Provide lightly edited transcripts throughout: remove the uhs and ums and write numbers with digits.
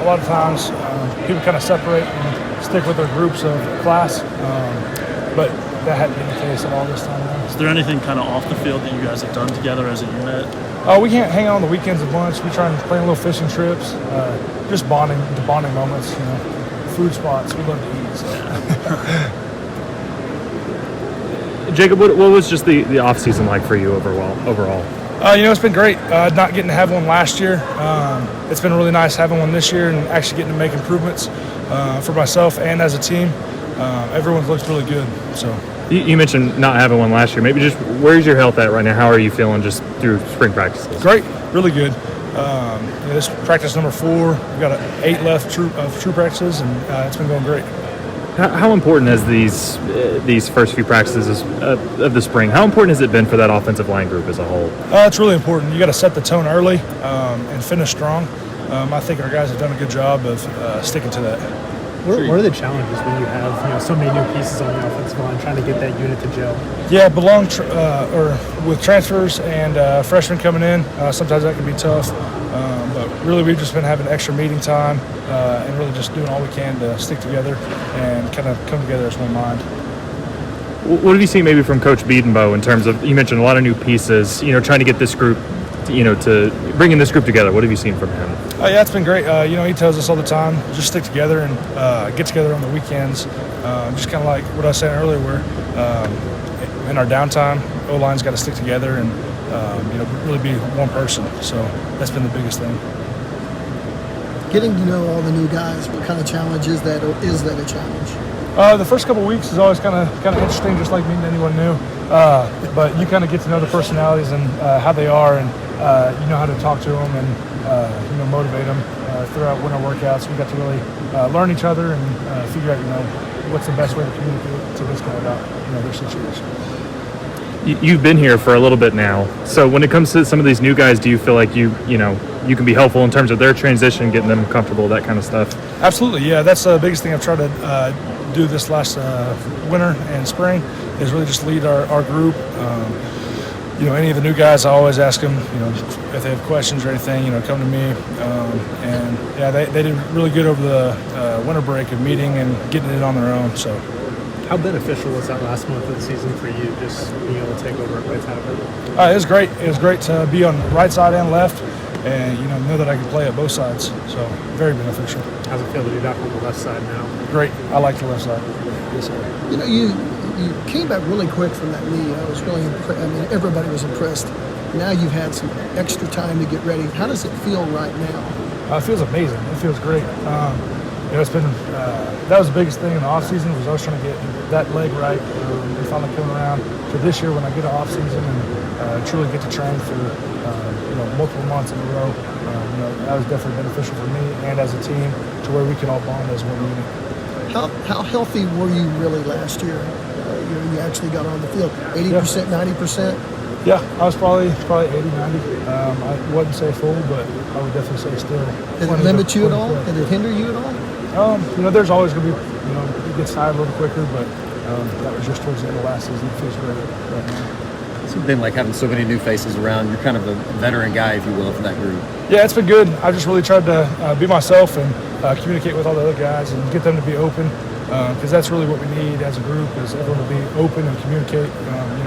A lot of times people kind of separate and stick with their groups of class, but that hadn't been the case at all this time. Is there anything kind of off the field that you guys have done together as a unit? We can't hang out on the weekends a bunch. We try and plan little fishing trips, just bonding moments, food spots. We love to eat. So. Jacob, what was just the off season like for you overall? It's been great. Not getting to have one last year. It's been really nice having one this year and actually getting to make improvements for myself and as a team. Everyone's looked really good. So. You mentioned not having one last year. Maybe just where's your health at right now? How are you feeling just through spring practices? Great, really good. This practice number 4. We've got 8 left of true practices, and it's been going great. How important has these first few practices of the spring? How important has it been for that offensive line group as a whole? It's really important. You got to set the tone early and finish strong. I think our guys have done a good job of sticking to that. What are the challenges when you have so many new pieces on the offensive line trying to get that unit to gel? Yeah, with transfers and freshmen coming in, sometimes that can be tough. But really, we've just been having extra meeting time and really just doing all we can to stick together and kind of come together as one mind. What have you seen maybe from Coach Biedenbow in terms of, you mentioned a lot of new pieces, trying to get this group, to bringing this group together? What have you seen from him? Yeah, it's been great. He tells us all the time, just stick together and get together on the weekends. Just kind of like what I was saying earlier, where in our downtime, O-line's got to stick together and really be one person. So that's been the biggest thing. Getting to know all the new guys, what kind of challenge is that, or is that a challenge? The first couple of weeks is always kind of interesting, just like meeting anyone new. But you kind of get to know the personalities and how they are, and you know how to talk to them and motivate them throughout winter workouts. We got to really learn each other and figure out what's the best way to communicate to this guy about their situation. You've been here for a little bit now, so when it comes to some of these new guys, do you feel like you can be helpful in terms of their transition, getting them comfortable, that kind of stuff? Absolutely, yeah. That's the biggest thing I've tried to do this last winter and spring is really just lead our group. Any of the new guys, I always ask them, if they have questions or anything, come to me. They did really good over the winter break of meeting and getting it on their own. So. How beneficial was that last month of the season for you, just being able to take over at right side? It was great. It was great to be on the right side and left, and know that I could play at both sides. So very beneficial. How's it feel to be back on the left side now? Great. I like the left side. Yes, sir. You came back really quick from that knee. I was really impressed. Everybody was impressed. Now you've had some extra time to get ready. How does it feel right now? It feels amazing. It feels great. It's been that was the biggest thing in the off season was I was trying to get that leg right. And finally coming around to this year when I get an off season and truly get to train for multiple months in a row. That was definitely beneficial for me and as a team to where we can all bond as one unit. How healthy were you really last year? You actually got on the field 80%, 90%. Yeah, I was probably 80, 90. I wouldn't say full, but I would definitely say still. Did it limit you at all? Did it hinder you at all? There's always going to be, it gets tired a little quicker, but that was just towards the end of last season. It feels great right now. It's been like having so many new faces around. You're kind of a veteran guy, if you will, for that group. Yeah, it's been good. I just really tried to be myself and communicate with all the other guys and get them to be open because that's really what we need as a group is everyone to be open and communicate,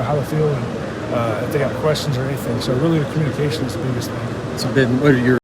how they feel and if they got questions or anything. So really the communication is the biggest thing. So Ben, what are your